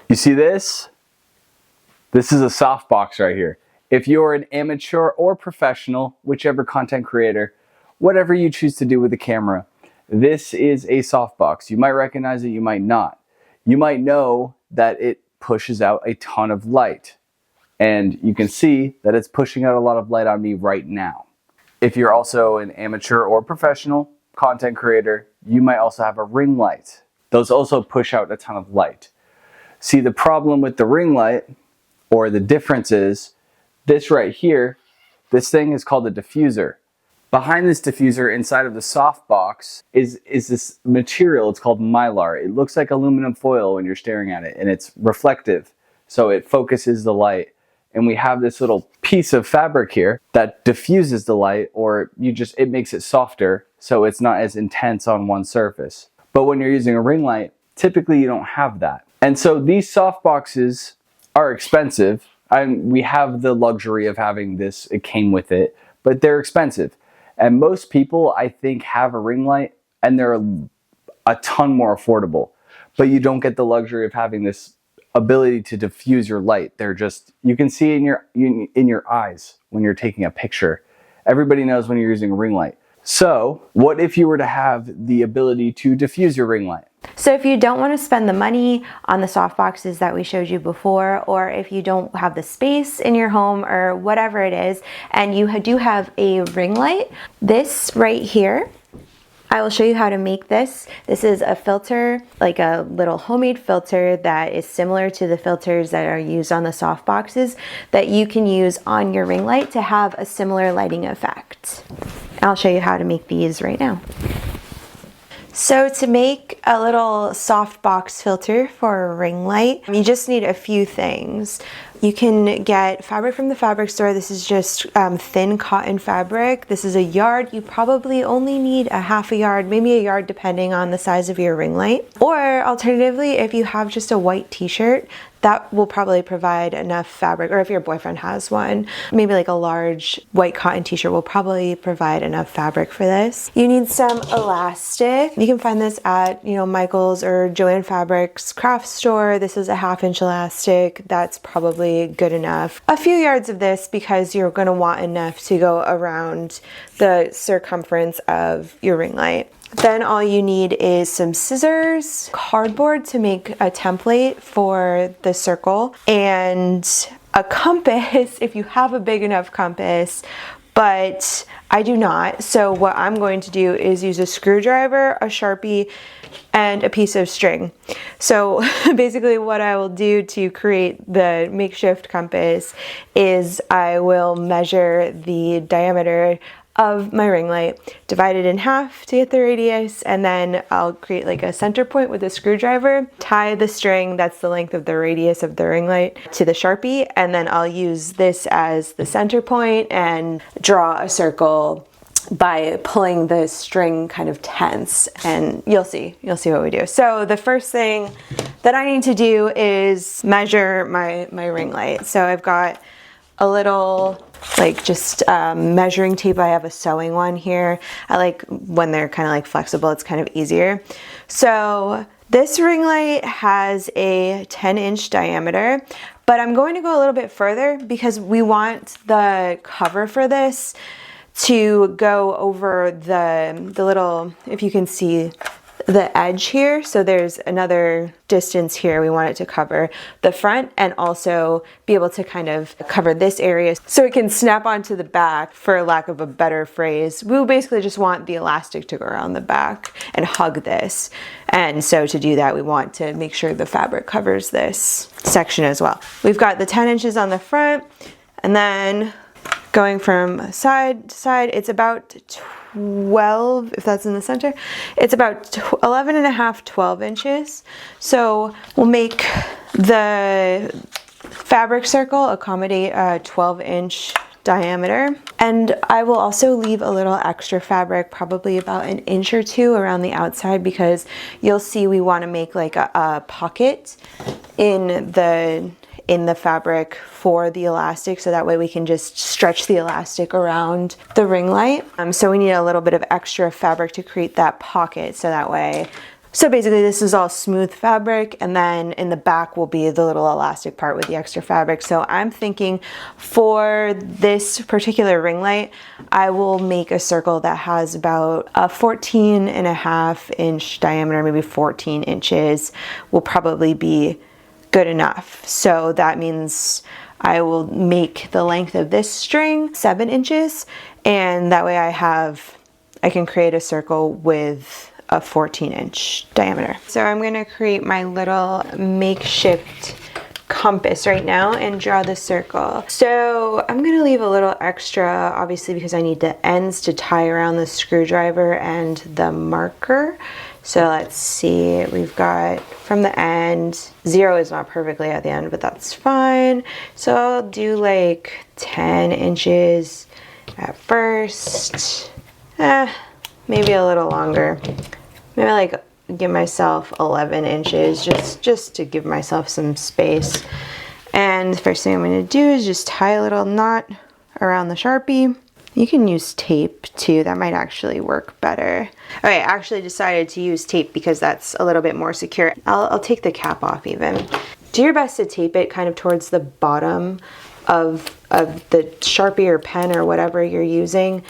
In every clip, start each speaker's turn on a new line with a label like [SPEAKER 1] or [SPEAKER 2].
[SPEAKER 1] You see this? This is a softbox right here. If you're an amateur or professional, whichever content creator, whatever you choose to do with the camera, this is a softbox. You might recognize it, you might not. You might know that it pushes out a ton of light. And you can see that it's pushing out a lot of light on me right now. If you're also an amateur or professional content creator, you might also have a ring light. Those also push out a ton of light. See, the problem with the ring light, or the difference is, this right here, this thing is called a diffuser. Behind this diffuser, inside of the softbox, is this material. It's called mylar. It looks like aluminum foil when you're staring at it, and it's reflective, so it focuses the light. And we have this little piece of fabric here that diffuses the light, or it makes it softer, so it's not as intense on one surface. But when you're using a ring light, typically you don't have that. And so these softboxes are expensive. We have the luxury of having this, it came with it, but they're expensive. And most people, I think, have a ring light, and they're a ton more affordable. But you don't get the luxury of having this ability to diffuse your light. They're just, you can see in your eyes when you're taking a picture. Everybody knows when you're using a ring light. So what if you were to have the ability to diffuse your ring light?
[SPEAKER 2] So if you don't want to spend the money on the soft boxes that we showed you before, or if you don't have the space in your home or whatever it is, and you do have a ring light, this right here, I will show you how to make this. This is a filter, like a little homemade filter that is similar to the filters that are used on the soft boxes that you can use on your ring light to have a similar lighting effect. I'll show you how to make these right now. So to make a little softbox filter for a ring light, you just need a few things. You can get fabric from the fabric store. This is just thin cotton fabric. This is a yard. You probably only need a half a yard, maybe a yard depending on the size of your ring light. Or alternatively, if you have just a white t-shirt, that will probably provide enough fabric, or if your boyfriend has one, maybe like a large white cotton t-shirt will probably provide enough fabric for this. You need some elastic. You can find this at, Michael's or Joann Fabric's craft store. This is a 1/2 inch elastic. That's probably good enough. A few yards of this because you're gonna want enough to go around the circumference of your ring light. Then all you need is some scissors, cardboard to make a template for the circle, and a compass if you have a big enough compass, but I do not. So what I'm going to do is use a screwdriver, a Sharpie, and a piece of string. So basically what I will do to create the makeshift compass is I will measure the diameter of my ring light, divide it in half to get the radius, and then I'll create like a center point with a screwdriver, tie the string, that's the length of the radius of the ring light, to the Sharpie, and then I'll use this as the center point and draw a circle by pulling the string kind of tense, and you'll see what we do. So the first thing that I need to do is measure my ring light. So I've got a little measuring tape. I have a sewing one here. I like when they're kind of like flexible, it's kind of easier. So this ring light has a 10-inch diameter, but I'm going to go a little bit further because we want the cover for this to go over the little, if you can see the edge here. So there's another distance here. We want it to cover the front and also be able to kind of cover this area so it can snap onto the back, for lack of a better phrase. We basically just want the elastic to go around the back and hug this. And so to do that, we want to make sure the fabric covers this section as well. We've got the 10 inches on the front, and then going from side to side, it's about 12, if that's in the center, it's about 11 and a half, 12 inches. So we'll make the fabric circle accommodate a 12-inch diameter. And I will also leave a little extra fabric, probably about 1 inch or 2 around the outside, because you'll see we want to make like a pocket in the fabric for the elastic, so that way we can just stretch the elastic around the ring light. So we need a little bit of extra fabric to create that pocket, so that way So basically this is all smooth fabric, and then in the back will be the little elastic part with the extra fabric. So I'm thinking for this particular ring light, I will make a circle that has about a 14.5-inch diameter, maybe 14 inches will probably be good enough. So that means I will make the length of this string 7 inches, and that way I can create a circle with a 14-inch diameter. So I'm gonna create my little makeshift compass right now and draw the circle. So I'm gonna leave a little extra, obviously, because I need the ends to tie around the screwdriver and the marker. So let's see, we've got from the end, 0 is not perfectly at the end, but that's fine. So I'll do like 10 inches at first. Maybe a little longer. Maybe like give myself 11 inches just to give myself some space. And the first thing I'm going to do is just tie a little knot around the Sharpie. You can use tape too, that might actually work better. Okay, I actually decided to use tape because that's a little bit more secure. I'll take the cap off even. Do your best to tape it kind of towards the bottom of the Sharpie or pen or whatever you're using,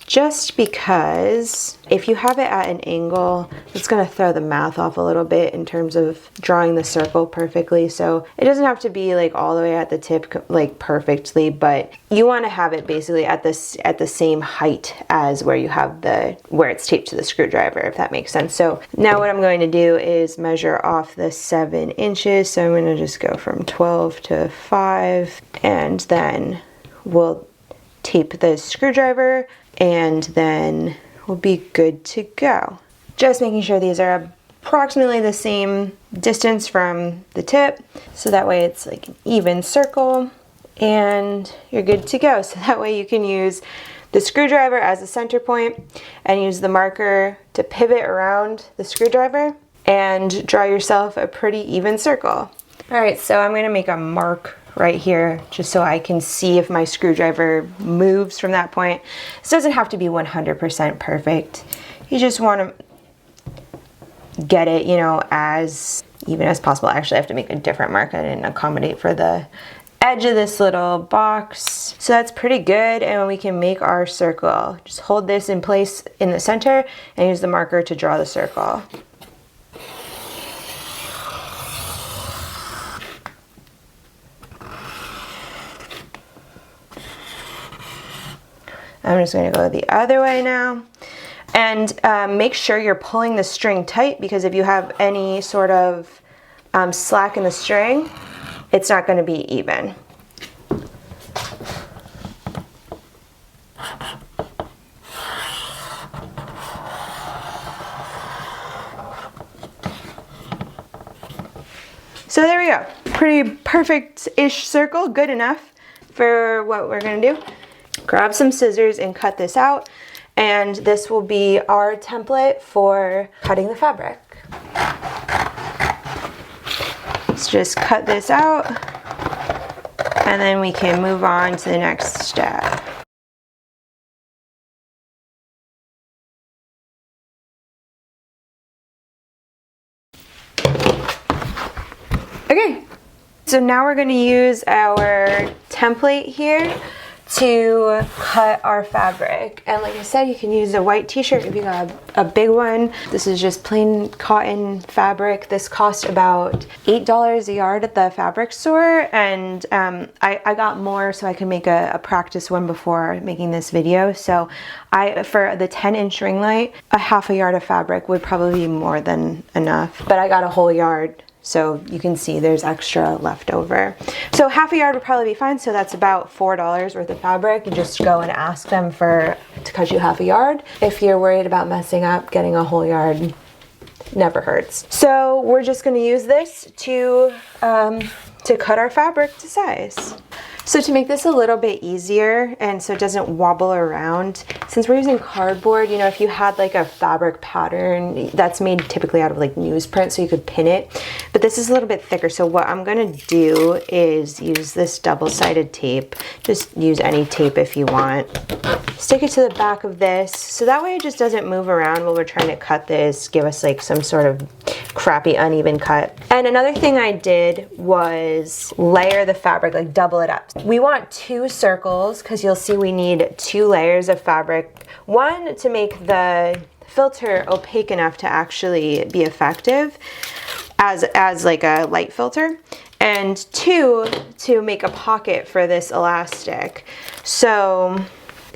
[SPEAKER 2] just because if you have it at an angle, it's going to throw the math off a little bit in terms of drawing the circle perfectly. So it doesn't have to be like all the way at the tip like perfectly, but you want to have it basically at the same height as where you have where it's taped to the screwdriver, if that makes sense. So now what I'm going to do is measure off the 7 inches. So I'm going to just go from 12 to 5, and then we'll tape the screwdriver, and then we'll be good to go. Just making sure these are approximately the same distance from the tip, so that way it's like an even circle, and you're good to go. So that way you can use the screwdriver as a center point and use the marker to pivot around the screwdriver and draw yourself a pretty even circle. All right, so I'm gonna make a mark right here just so I can see if my screwdriver moves from that point. This doesn't have to be 100% perfect. You just want to get it, you know, as even as possible. Actually, I have to make a different mark. I didn't accommodate for the edge of this little box. So that's pretty good, and we can make our circle. Just hold this in place in the center and use the marker to draw the circle. I'm just going to go the other way now. And make sure you're pulling the string tight, because if you have any sort of slack in the string, it's not going to be even. So there we go. Pretty perfect-ish circle, good enough for what we're going to do. Grab some scissors and cut this out, and this will be our template for cutting the fabric. Let's just cut this out, and then we can move on to the next step. Okay, so now we're going to use our template here to cut our fabric. And like I said, you can use a white t-shirt if you got a big one. This is just plain cotton fabric. This cost about $8 a yard at the fabric store, and I got more so I could make a practice one before making this video. So for the 10-inch ring light, a half a yard of fabric would probably be more than enough, but I got a whole yard. So you can see there's extra left over. So half a yard would probably be fine. So that's about $4 worth of fabric. You just go and ask them to cut you half a yard. If you're worried about messing up, getting a whole yard never hurts. So we're just gonna use this to cut our fabric to size. So to make this a little bit easier and so it doesn't wobble around, since we're using cardboard, you know, if you had like a fabric pattern that's made typically out of like newsprint, so you could pin it, but this is a little bit thicker. So what I'm gonna do is use this double-sided tape. Just use any tape if you want. Stick it to the back of this, so that way it just doesn't move around while we're trying to cut this, give us like some sort of crappy uneven cut. And another thing I did was layer the fabric, like double it up. We want 2 circles because you'll see we need 2 layers of fabric. One to make the filter opaque enough to actually be effective as like a light filter, and 2 to make a pocket for this elastic. So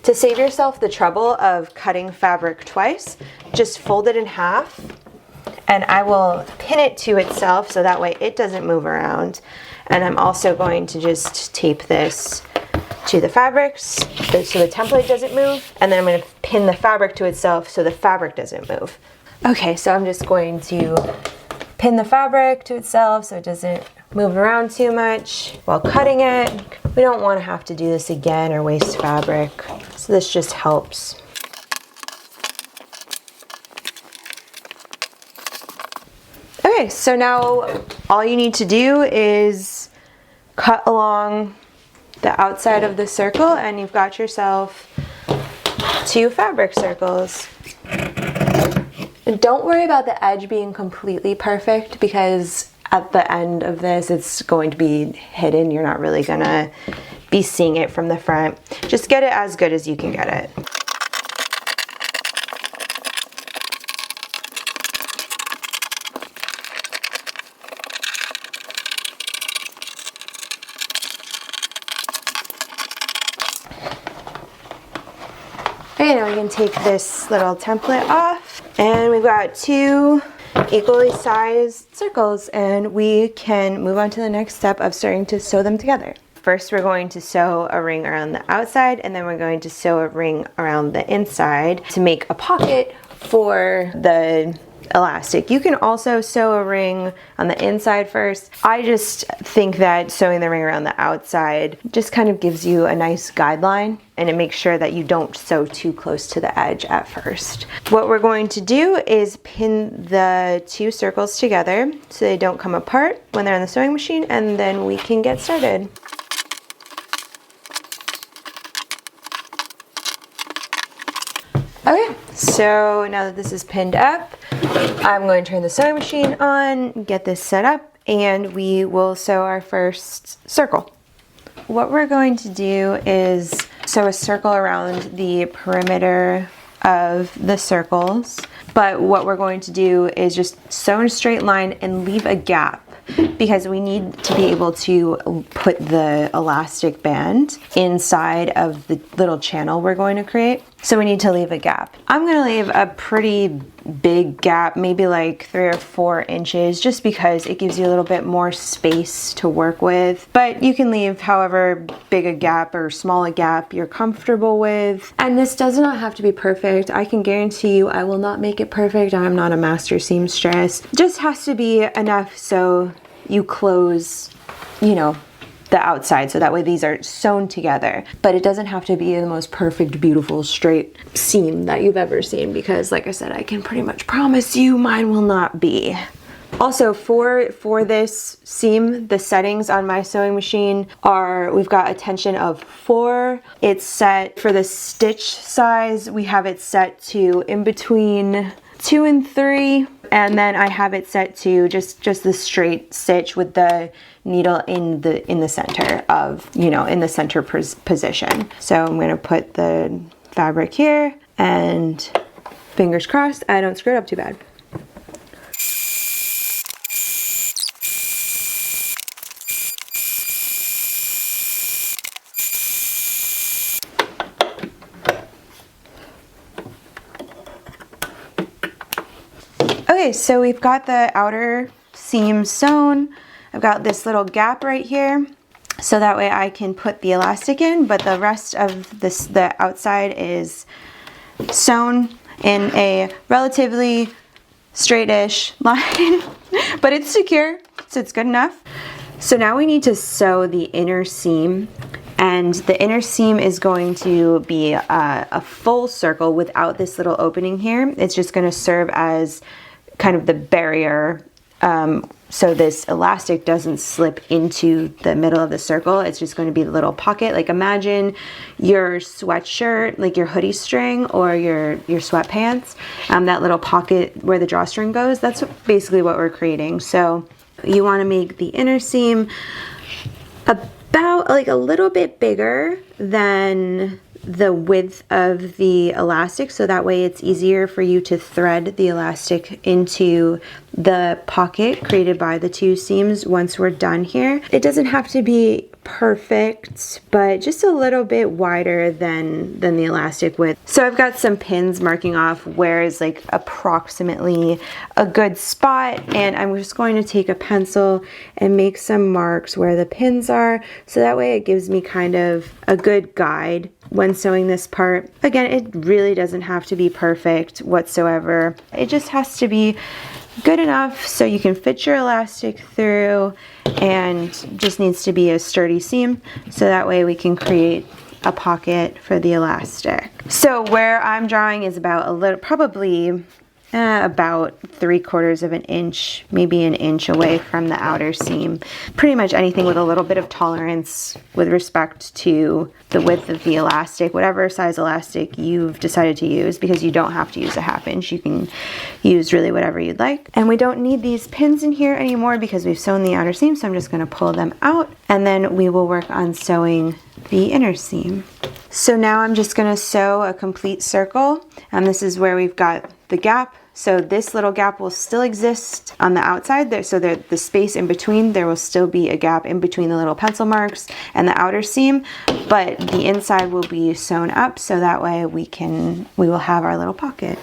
[SPEAKER 2] to save yourself the trouble of cutting fabric twice, just fold it in half, and I will pin it to itself so that way it doesn't move around. And I'm also going to just tape this to the fabrics so the template doesn't move, and then I'm going to pin the fabric to itself so the fabric doesn't move. Okay, so I'm just going to pin the fabric to itself so it doesn't move around too much while cutting it. We don't want to have to do this again or waste fabric, so this just helps. Okay, so now all you need to do is cut along the outside of the circle and you've got yourself 2 fabric circles. And don't worry about the edge being completely perfect, because at the end of this it's going to be hidden. You're not really gonna be seeing it from the front. Just get it as good as you can get it. Okay, now we can take this little template off, and we've got 2 equally sized circles, and we can move on to the next step of starting to sew them together. First, we're going to sew a ring around the outside, and then we're going to sew a ring around the inside to make a pocket for the elastic. You can also sew a ring on the inside first. I just think that sewing the ring around the outside just kind of gives you a nice guideline, and it makes sure that you don't sew too close to the edge at first. What we're going to do is pin the 2 circles together so they don't come apart when they're in the sewing machine, and then we can get started. Okay, so now that this is pinned up, I'm going to turn the sewing machine on, get this set up, and we will sew our first circle. What we're going to do is sew a circle around the perimeter of the circles, but what we're going to do is just sew in a straight line and leave a gap, because we need to be able to put the elastic band inside of the little channel we're going to create. So we need to leave a gap. I'm going to leave a pretty big gap, maybe like 3 or 4 inches, just because it gives you a little bit more space to work with. But you can leave however big a gap or small a gap you're comfortable with. And this does not have to be perfect. I can guarantee you I will not make it perfect. I'm not a master seamstress. It just has to be enough so you close, you know, the outside, so that way these are sewn together. But it doesn't have to be the most perfect, beautiful, straight seam that you've ever seen, because like I said, I can pretty much promise you mine will not be. Also, for this seam, the settings on my sewing machine are, we've got a tension of 4. It's set for the stitch size, we have it set to in between 2 and 3, and then I have it set to just the straight stitch with the needle in the center of, you know, in the center position. So I'm going to put the fabric here, and fingers crossed I don't screw it up too bad. Okay, so we've got the outer seam sewn. I've got this little gap right here, so that way I can put the elastic in, but the rest of this, the outside, is sewn in a relatively straightish line, but it's secure, so it's good enough. So now we need to sew the inner seam, And the inner seam is going to be a full circle without this little opening here. It's just going to serve as kind of the barrier, so this elastic doesn't slip into the middle of the circle. It's just going to be a little pocket. Like imagine your sweatshirt, like your hoodie string or your sweatpants, that little pocket where the drawstring goes. That's basically what we're creating. So you want to make the inner seam about like a little bit bigger than the width of the elastic, so that way it's easier for you to thread the elastic into the pocket created by the two seams once we're done here. It doesn't have to be perfect, but just a little bit wider than the elastic width. So I've got some pins marking off where is like approximately a good spot, and I'm just going to take a pencil and make some marks where the pins are, so that way it gives me kind of a good guide when sewing this part. Again, it really doesn't have to be perfect whatsoever. It just has to be good enough so you can fit your elastic through, and just needs to be a sturdy seam, so that way we can create a pocket for the elastic. So where I'm drawing is about a little, probably about 3/4 of an inch, maybe an inch away from the outer seam. Pretty much anything with a little bit of tolerance with respect to the width of the elastic, whatever size elastic you've decided to use, because you don't have to use a 1/2 inch. You can use really whatever you'd like. And we don't need these pins in here anymore because we've sewn the outer seam, so I'm just going to pull them out, and then we will work on sewing the inner seam. So now I'm just going to sew a complete circle, and this is where we've got the gap. So this little gap will still exist on the outside there, so the space in between, there will still be a gap in between the little pencil marks and the outer seam, but the inside will be sewn up, so that way we will have our little pocket.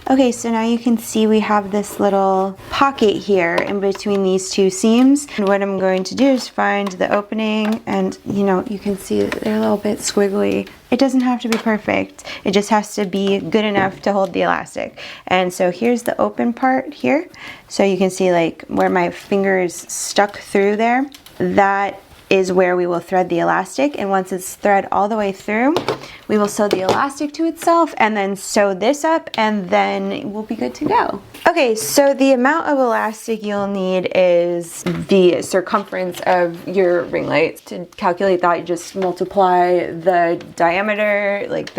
[SPEAKER 2] Okay, so now you can see we have this little pocket here in between these two seams. And what I'm going to do is find the opening, and you can see that they're a little bit squiggly. It doesn't have to be perfect. It just has to be good enough to hold the elastic. And so here's the open part here. So you can see like where my finger is stuck through there. That is where we will thread the elastic, and once it's thread all the way through, we will sew the elastic to itself and then sew this up, and then we'll be good to go. Okay, so the amount of elastic you'll need is the circumference of your ring light. To calculate that, you just multiply the diameter, like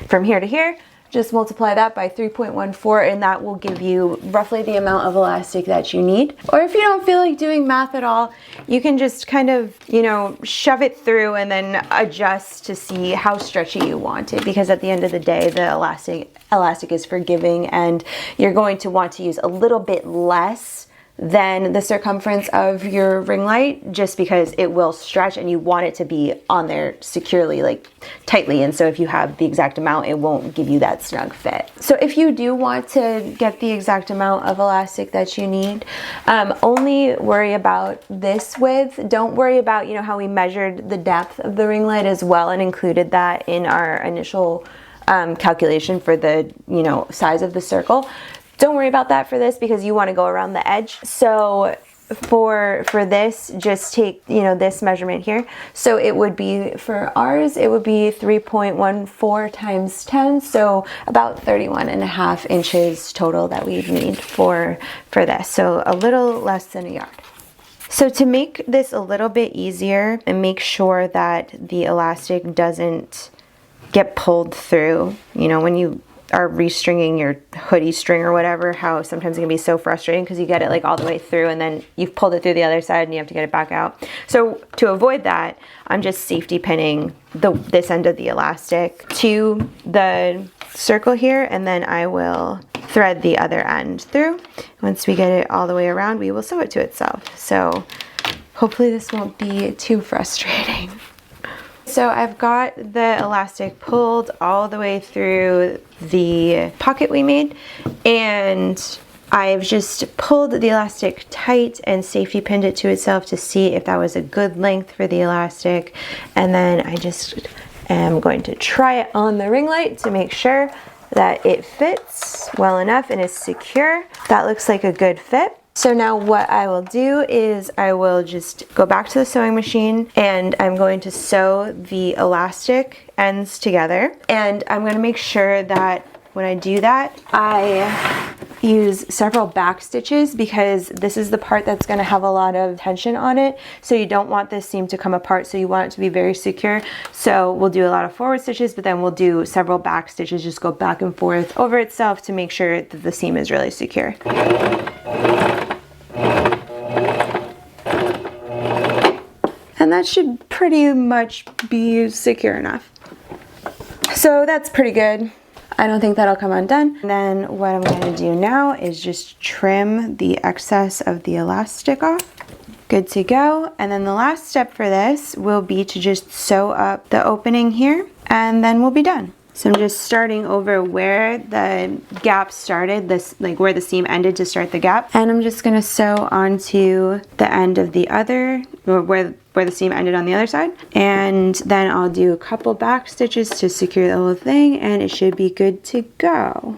[SPEAKER 2] from here to here. Just multiply that by 3.14, and that will give you roughly the amount of elastic that you need. Or if you don't feel like doing math at all, you can just kind of, shove it through and then adjust to see how stretchy you want it, because at the end of the day, the elastic is forgiving, and you're going to want to use a little bit less than the circumference of your ring light, just because it will stretch and you want it to be on there securely, like tightly. And so if you have the exact amount, it won't give you that snug fit. So if you do want to get the exact amount of elastic that you need, only worry about this width. Don't worry about, how we measured the depth of the ring light as well and included that in our initial calculation for the, size of the circle. Don't worry about that for this, because you want to go around the edge. So for this, just take, this measurement here. So it would be, for ours, it would be 3.14 times 10. So about 31.5 inches total that we need for this. So a little less than a yard. So to make this a little bit easier and make sure that the elastic doesn't get pulled through, when you are restringing your hoodie string or whatever, how sometimes it can be so frustrating because you get it like all the way through and then you've pulled it through the other side and you have to get it back out. So to avoid that, I'm just safety pinning this end of the elastic to the circle here, and then I will thread the other end through. Once we get it all the way around, we will sew it to itself. So hopefully this won't be too frustrating. So I've got the elastic pulled all the way through the pocket we made, and I've just pulled the elastic tight and safety pinned it to itself to see if that was a good length for the elastic. And then I just am going to try it on the ring light to make sure that it fits well enough and is secure. That looks like a good fit. So now what I will do is I will just go back to the sewing machine and I'm going to sew the elastic ends together. And I'm going to make sure that when I do that, I use several back stitches because this is the part that's going to have a lot of tension on it. So you don't want this seam to come apart, so you want it to be very secure. So we'll do a lot of forward stitches, but then we'll do several back stitches, just go back and forth over itself to make sure that the seam is really secure. And that should pretty much be secure enough. So that's pretty good. I don't think that'll come undone. And then what I'm going to do now is just trim the excess of the elastic off. Good to go. And then the last step for this will be to just sew up the opening here, and then we'll be done. So I'm just starting over where the gap started, this like where the seam ended to start the gap. And I'm just going to sew onto the end of the other, or where the seam ended on the other side. And then I'll do a couple back stitches to secure the whole thing, and it should be good to go.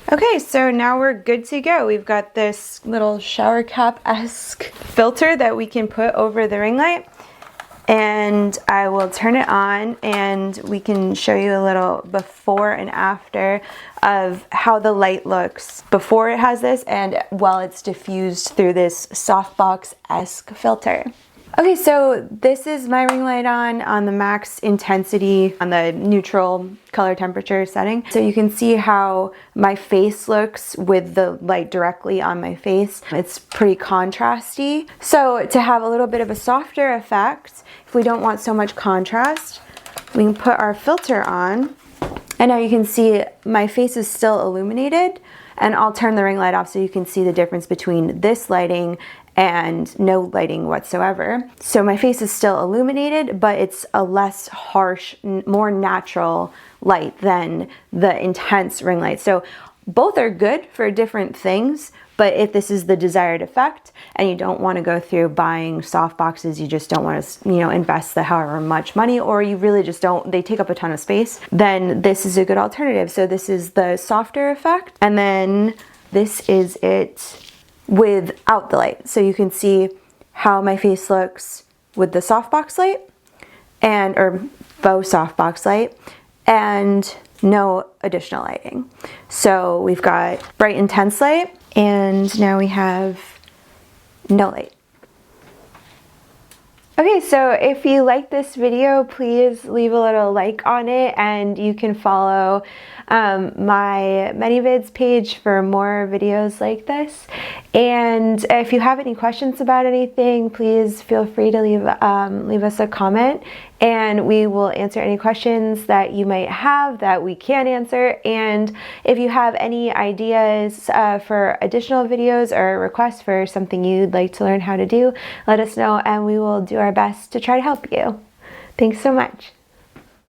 [SPEAKER 2] Okay, so now we're good to go. We've got this little shower cap-esque filter that we can put over the ring light, and I will turn it on and we can show you a little before and after of how the light looks before it has this and while it's diffused through this softbox-esque filter. Okay, so this is my ring light on the max intensity, on the neutral color temperature setting. So you can see how my face looks with the light directly on my face. It's pretty contrasty. So to have a little bit of a softer effect, if we don't want so much contrast, we can put our filter on. And now you can see my face is still illuminated, and I'll turn the ring light off so you can see the difference between this lighting and no lighting whatsoever. So my face is still illuminated, but it's a less harsh, more natural light than the intense ring light. So both are good for different things, but if this is the desired effect and you don't want to go through buying soft boxes, you just don't want to, invest the however much money, or you really just don't, they take up a ton of space, then this is a good alternative. So this is the softer effect, and then this is it without the light. So you can see how my face looks with the softbox light or faux softbox light and no additional lighting. So we've got bright intense light, and now we have no light. Okay, so if you like this video, please leave a little like on it, and you can follow my ManyVids page for more videos like this. And if you have any questions about anything, please feel free to leave us a comment, and we will answer any questions that you might have that we can answer. And if you have any ideas for additional videos or requests for something you'd like to learn how to do, let us know and we will do our best to try to help you. Thanks so much.